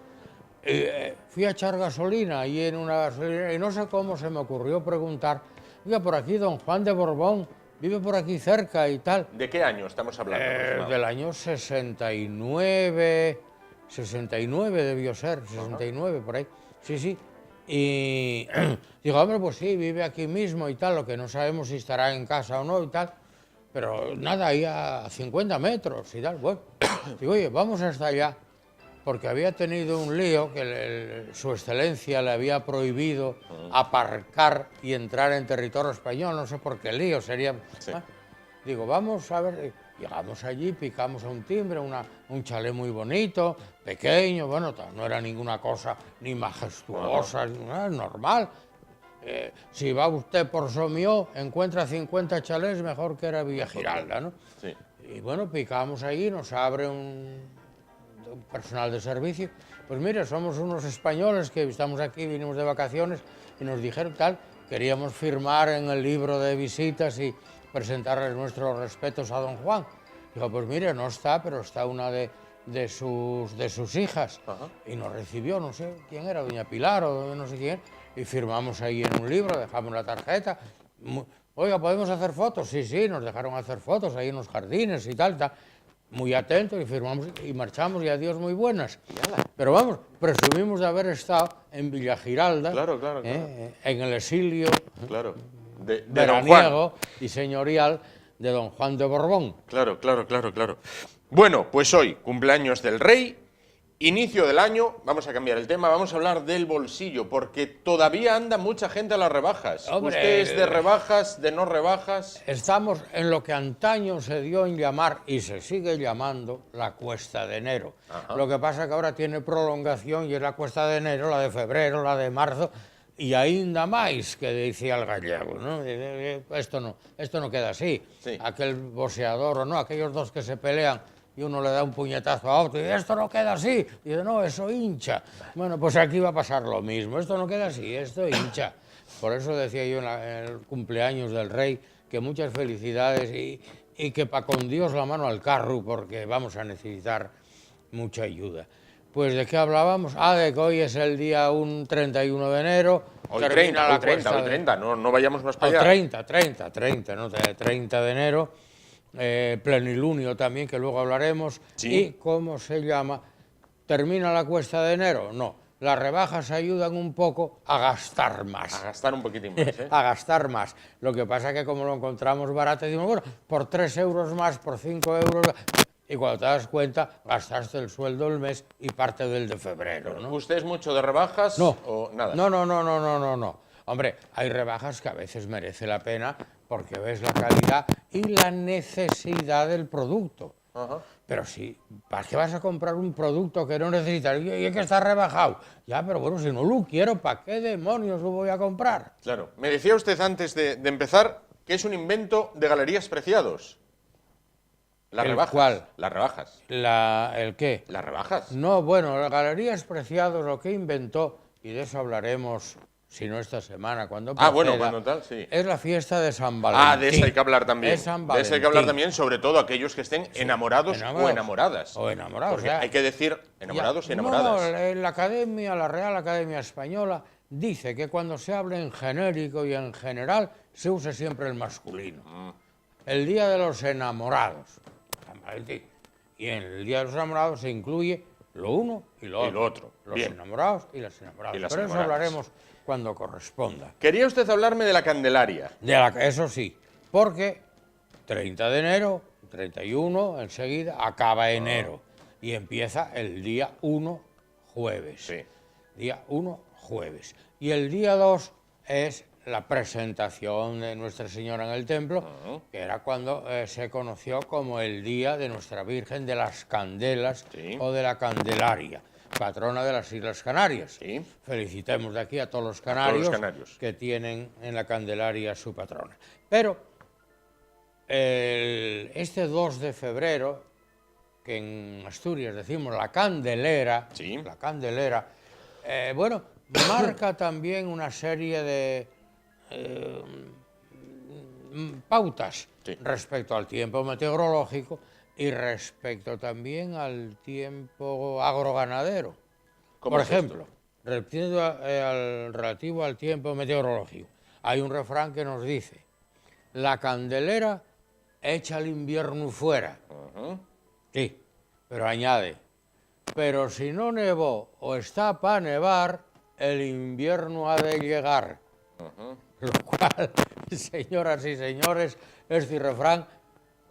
Fui a echar gasolina allí en una gasolinera y no sé cómo se me ocurrió preguntar, oiga, por aquí don Juan de Borbón vive por aquí cerca y tal. ¿De qué año estamos hablando? aproximadamente? Del año 69, 69 debió ser, 69 por ahí, sí. Y digo, hombre, pues sí, vive aquí mismo y tal, lo que no sabemos si estará en casa o no y tal, pero nada, ahí a 50 metros y tal. Bueno, digo, oye, vamos hasta allá, porque había tenido un lío que su excelencia le había prohibido aparcar y entrar en territorio español, no sé por qué lío sería. Sí. Ah, digo, vamos a ver, llegamos allí, picamos a un timbre, un chalet muy bonito, pequeño, bueno, no era ninguna cosa ni majestuosa, ni nada, normal. Si va usted por Somió, encuentra 50 chalets mejor que era Villa Giralda, ¿no? Sí. Y bueno, picamos allí, nos abre un personal de servicio. Pues mire, somos unos españoles que estamos aquí, vinimos de vacaciones y nos dijeron tal, queríamos firmar en el libro de visitas y presentarles nuestros respetos a don Juan. Dijo, pues mire, no está, pero está una de sus hijas. Ajá. Y nos recibió, no sé quién era, doña Pilar o no sé quién, y firmamos ahí en un libro, dejamos la tarjeta. Oiga, ¿podemos hacer fotos? Sí, nos dejaron hacer fotos ahí en los jardines y tal. Muy atentos y firmamos y marchamos y adiós muy buenas. Pero vamos, presumimos de haber estado en Villa Giralda, Claro. en el exilio Claro. De don Juan. veraniego y señorial de don Juan de Borbón. Claro. Bueno, pues hoy, cumpleaños del rey, inicio del año, vamos a cambiar el tema, vamos a hablar del bolsillo, porque todavía anda mucha gente a las rebajas. Hombre, ¿Usted es de rebajas, de no rebajas? Estamos en lo que antaño se dio en llamar, y se sigue llamando, la cuesta de enero. Ajá. Lo que pasa es que ahora tiene prolongación y es la cuesta de enero, la de febrero, la de marzo, y ainda máis, que decía el gallego, ¿no? Esto no queda así. Sí. Aquel boxeador o no, aquellos dos que se pelean y uno le da un puñetazo a otro y esto no queda así. Y dice, no, eso hincha. Bueno, pues aquí va a pasar lo mismo. Esto no queda así, esto hincha. Por eso decía yo en el cumpleaños del rey que muchas felicidades y que pa' con Dios la mano al carro porque vamos a necesitar mucha ayuda. Pues ¿de qué hablábamos? De que hoy es el día 31 de enero. Hoy termina 30, no vayamos más para allá. 30, ¿no? 30 de enero. Plenilunio también, que luego hablaremos. Sí. ¿Y cómo se llama? ¿Termina la cuesta de enero? No. Las rebajas ayudan un poco a gastar más. A gastar un poquitín más, ¿eh? A gastar más. Lo que pasa es que como lo encontramos barato, decimos, bueno, por 3 euros más, por 5 euros... y cuando te das cuenta, gastaste el sueldo del mes y parte del de febrero, ¿no? ¿Usted es mucho de rebajas No. o nada? No. Hombre, hay rebajas que a veces merece la pena porque ves la calidad y la necesidad del producto. Ajá. Pero si, ¿para qué vas a comprar un producto que no necesitas? Y es que está rebajado. Ya, pero bueno, si no lo quiero, ¿para qué demonios lo voy a comprar? Claro. Me decía usted antes de empezar que es un invento de Galerías Preciados. Las ¿El rebajas. cuál? Las rebajas. ¿El qué? Las rebajas. No, bueno, la Galerías Preciados lo que inventó, y de eso hablaremos, si no esta semana, cuando proceda, bueno, cuando tal, sí. es la fiesta de San Valentín. De eso hay que hablar también. De San De eso hay que hablar Valentín. también, sobre todo aquellos que estén enamorados o enamoradas. O enamorados, Porque o sea, hay que decir enamorados y ya, enamoradas. No, la Academia, la Real Academia Española, dice que cuando se hable en genérico y en general, se use siempre el masculino. El Día de los Enamorados, San Valentín. Y en el Día de los Enamorados se incluye lo uno y lo otro. Los Bien. enamorados y las enamoradas. Y las Pero eso enamoradas. hablaremos cuando corresponda. Quería usted hablarme de la Candelaria. Eso sí, porque 30 de enero, 31, enseguida, acaba enero. Y empieza el día 1, jueves. Sí. Día 1, jueves. Y el día 2 es la presentación de Nuestra Señora en el templo, que era cuando se conoció como el Día de Nuestra Virgen de las Candelas, Sí. o de la Candelaria, patrona de las Islas Canarias. Sí. Felicitemos de aquí a todos los todos canarios, los canarios. que tienen en la Candelaria su patrona. Pero este 2 de febrero, que en Asturias decimos la Candelera, Sí. la Candelera, bueno, marca también una serie de pautas, Sí. respecto al tiempo meteorológico y respecto también al tiempo agroganadero. ¿Cómo Por es esto? ejemplo, relativo al tiempo meteorológico, hay un refrán que nos dice: la candelera echa el invierno fuera. Sí, pero añade: pero si no nevó o está para nevar, el invierno ha de llegar. Lo cual, señoras y señores, este refrán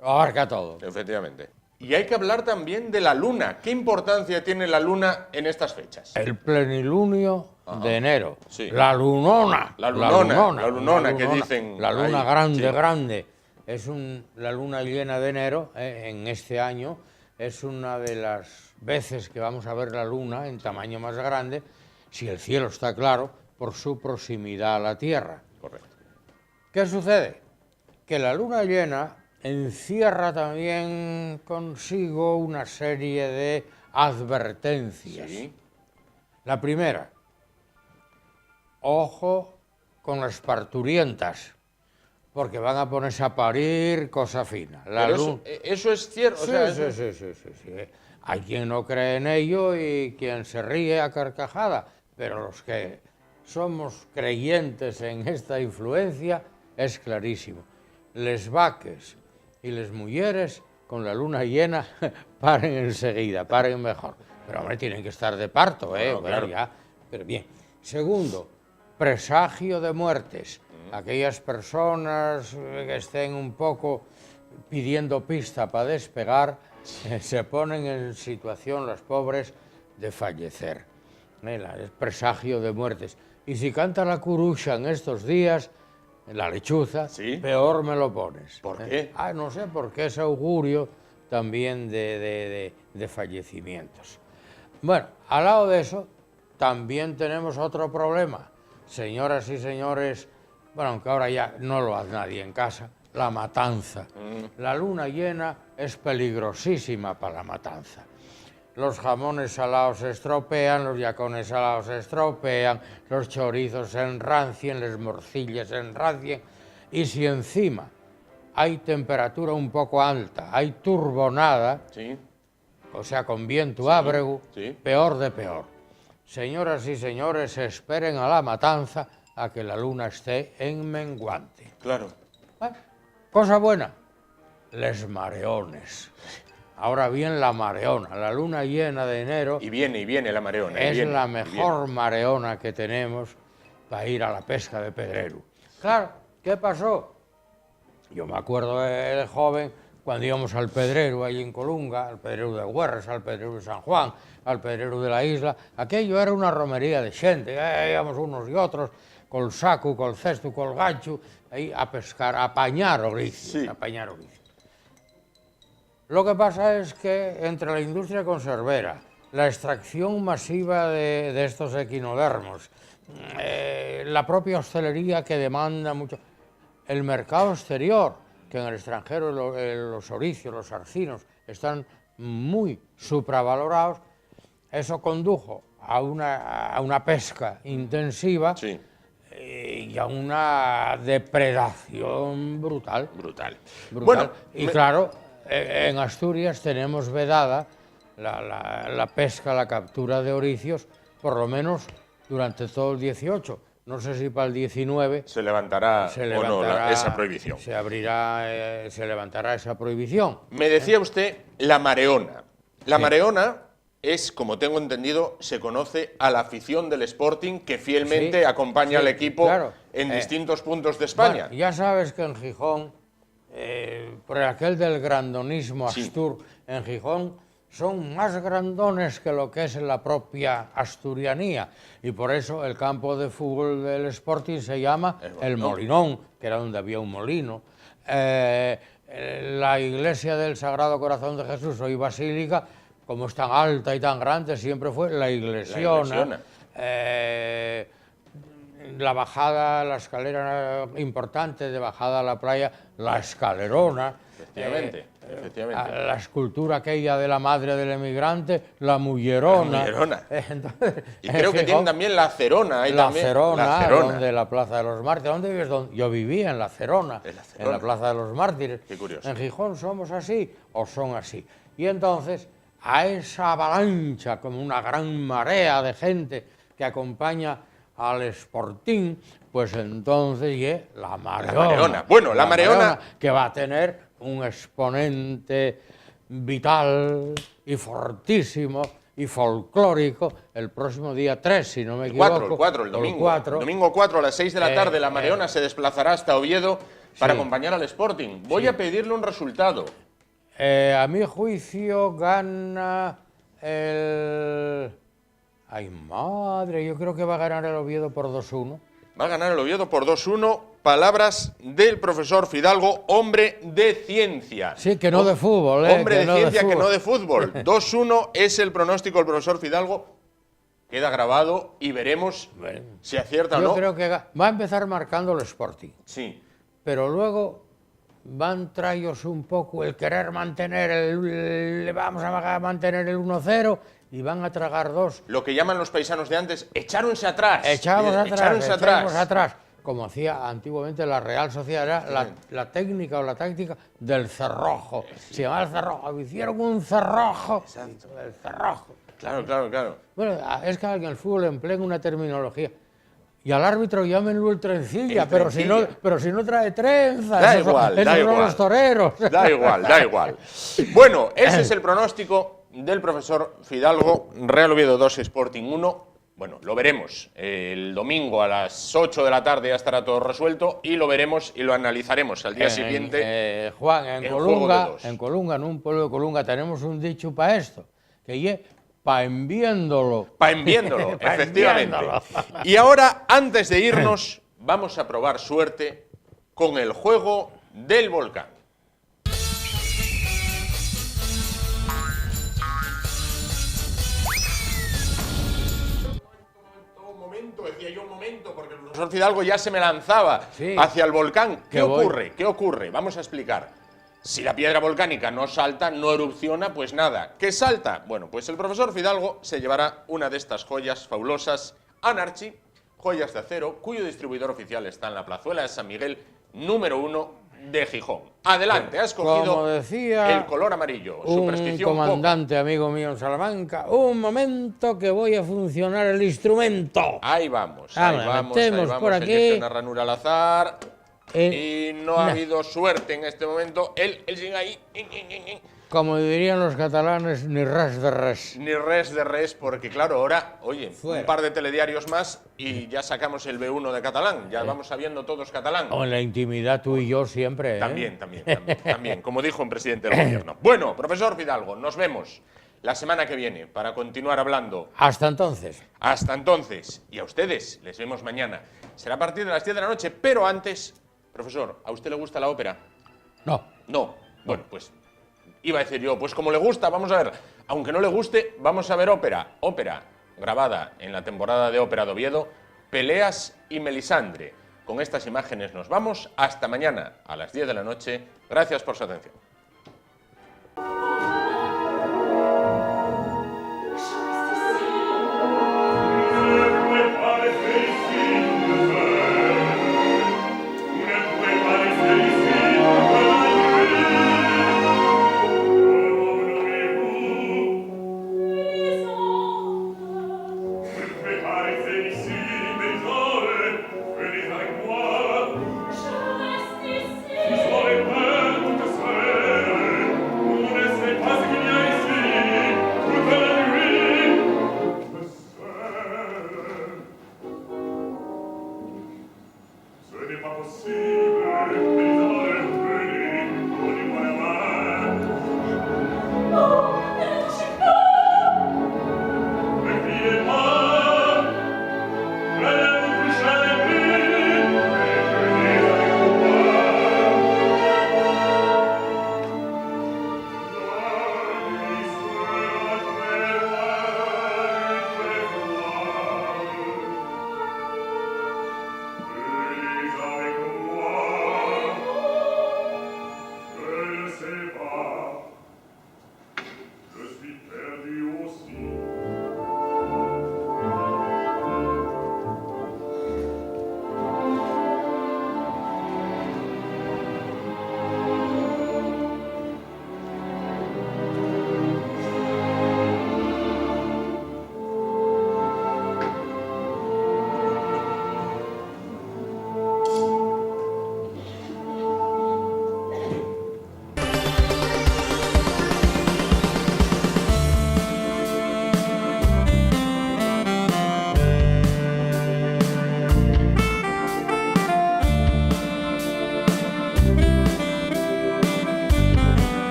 lo abarca todo. Efectivamente. Y hay que hablar también de la luna. ¿Qué importancia tiene la luna en estas fechas? El plenilunio de enero. Sí. La lunona. La lunona que dicen La luna ahí, grande, sí. grande. Es la luna llena de enero, en este año, es una de las veces que vamos a ver la luna en tamaño más grande, si el cielo está claro, por su proximidad a la Tierra. Correcto. ¿Qué sucede? Que la luna llena encierra también consigo una serie de advertencias. Sí. La primera: ojo con las parturientas, porque van a ponerse a parir cosa fina. La Pero luna... eso es cierto. Sí, o sea, sí. Hay quien no cree en ello y quien se ríe a carcajada, pero los que somos creyentes en esta influencia es clarísimo. Les vaques y les mujeres con la luna llena paren enseguida, paren mejor. Pero hombre, tienen que estar de parto, Bueno, Bueno, claro. ya, pero bien. Segundo, presagio de muertes. Aquellas personas que estén un poco pidiendo pista para despegar, se ponen en situación, las pobres, de fallecer. El presagio de muertes. Y si canta la curucha en estos días, la lechuza, Sí. peor me lo pones. ¿Por qué? No sé, porque es augurio también de fallecimientos. Bueno, al lado de eso, también tenemos otro problema. Señoras y señores, bueno, aunque ahora ya no lo hace nadie en casa, la matanza. La luna llena es peligrosísima para la matanza. Los jamones salados se estropean, los yacones salados se estropean, los chorizos se enrancien, las morcillas se enrancien. Y si encima hay temperatura un poco alta, hay turbonada, Sí. o sea, con viento ábrego, sí. peor de peor. Señoras y señores, esperen a la matanza a que la luna esté en menguante. Claro. Cosa buena, les mareones. Ahora bien, la mareona, la luna llena de enero, Y viene la mareona. y es viene, la y mejor mareona que tenemos para ir a la pesca de Pedrero. Claro, ¿qué pasó? Yo me acuerdo de joven cuando íbamos al Pedrero, ahí en Colunga, al Pedrero de Güerres, al Pedrero de San Juan, al Pedrero de la Isla, aquello era una romería de xente, íbamos unos y otros, col saco, col cesto, col gancho, aí a pescar, a apañar ourices, Sí. a apañar ourices. Lo que pasa es que entre la industria conservera, la extracción masiva de estos equinodermos, la propia hostelería que demanda mucho, el mercado exterior, que en el extranjero los oricios, los arcinos, están muy supravalorados, eso condujo a una pesca intensiva Sí, y a una depredación brutal. brutal. Brutal. Bueno, Y claro, en Asturias tenemos vedada la pesca, la captura de oricios, por lo menos durante todo el 18. No sé si para el 19 se levantará, se o no levantará, esa prohibición. se abrirá, se levantará esa prohibición. Me decía usted la mareona. La mareona es, como tengo entendido, se conoce a la afición del Sporting que fielmente Sí, acompaña sí, al equipo claro. en distintos puntos de España. Bueno, ya sabes que en Gijón, por aquel del grandonismo Sí. astur, en Gijón son más grandones que lo que es la propia asturianía. Y por eso el campo de fútbol del Sporting se llama El Molinón, que era donde había un molino. La iglesia del Sagrado Corazón de Jesús, hoy basílica, como es tan alta y tan grande, siempre fue la iglesiona. La bajada, la escalera importante de bajada a la playa, la escalerona. Efectivamente, efectivamente. La escultura aquella de la madre del emigrante, la mullerona. La mullerona. Entonces, Y creo que tienen también la Cerona. Ahí la también. Cerona, La Cerona. donde la Plaza de los Mártires. ¿Dónde vives? Yo vivía en la Cerona, En la en Cerona. la Plaza de los Mártires. Qué curioso. En Gijón somos así o son así. Y entonces, a esa avalancha, como una gran marea de gente que acompaña al Sporting, pues entonces la Mareona. Mareona. Bueno, la Mareona que va a tener un exponente vital y fortísimo y folclórico el próximo día 3, si no me equivoco. El 4, el domingo. El 4. El domingo 4 a las 6 de la tarde, la Mareona se desplazará hasta Oviedo para acompañar al Sporting. Voy a pedirle un resultado. A mi juicio gana el... Ay, madre, yo creo que va a ganar el Oviedo por 2-1. Va a ganar el Oviedo por 2-1. Palabras del profesor Fidalgo, hombre de ciencia. Sí, que no de fútbol, Hombre que de no de ciencia, que fútbol. no de fútbol. 2-1 es el pronóstico del profesor Fidalgo. Queda grabado y veremos si acierta o Yo no. creo que va a empezar marcando el Sporting, Sí. pero luego van traíos un poco el querer mantener vamos a mantener el 1-0 y van a tragar 2. Lo que llaman los paisanos de antes, echáronse atrás. Echáronse atrás, como hacía antiguamente la Real Sociedad, era la técnica o la táctica del cerrojo. Se llamaba el cerrojo, hicieron un cerrojo. Exacto. El cerrojo. Claro. Bueno, es que en el fútbol emplean una terminología. Y al árbitro llámenlo el trencilla, pero si no trae trenza. Da esos igual, da son igual. los toreros. Da igual. Bueno, ese es el pronóstico del profesor Fidalgo. Real Oviedo 2, Sporting 1. Bueno, lo veremos. El domingo a las 8 de la tarde ya estará todo resuelto y lo veremos y lo analizaremos al día siguiente. Juan, en Juego de Dos. en Colunga, en un pueblo de Colunga, tenemos un dicho para esto, que ye pa' enviéndolo. Pa' enviéndolo, Pa' efectivamente. enviéndolo. Y ahora, antes de irnos, vamos a probar suerte con el juego del volcán. Decía yo un momento, porque el profesor Fidalgo ya se me lanzaba hacia el volcán. ¿Qué ocurre? ¿Qué ocurre? Vamos a explicar. Si la piedra volcánica no salta, no erupciona, pues nada. ¿Qué salta? Bueno, pues el profesor Fidalgo se llevará una de estas joyas fabulosas, Anarchy, joyas de acero, cuyo distribuidor oficial está en la plazuela de San Miguel, número 1 de Gijón. Adelante, ha escogido Como decía el color amarillo. un Superstición comandante amigo mío en Salamanca, un momento que voy a funcionar el instrumento. Ahí vamos, metemos por aquí. Elige una ranura al azar. Eh, Y no ha habido suerte en este momento. Él sigue ahí. como dirían los catalanes, ni res de res. Ni res de res, porque claro, ahora, oye, Fuera. un par de telediarios más y ya sacamos el B1 de catalán, ya vamos sabiendo todos catalán. O en la intimidad tú y yo siempre, ¿eh? También, como dijo un presidente del gobierno. Bueno, profesor Fidalgo, nos vemos la semana que viene para continuar hablando. Hasta entonces. Hasta entonces, y a ustedes les vemos mañana. Será a partir de las 10 de la noche, pero antes, profesor, ¿a usted le gusta la ópera? No. No. Bueno, pues iba a decir yo, pues como le gusta, vamos a ver. Aunque no le guste, vamos a ver ópera. Ópera grabada en la temporada de Ópera de Oviedo, Peleas y Melisandre. Con estas imágenes nos vamos. Hasta mañana a las 10 de la noche. Gracias por su atención.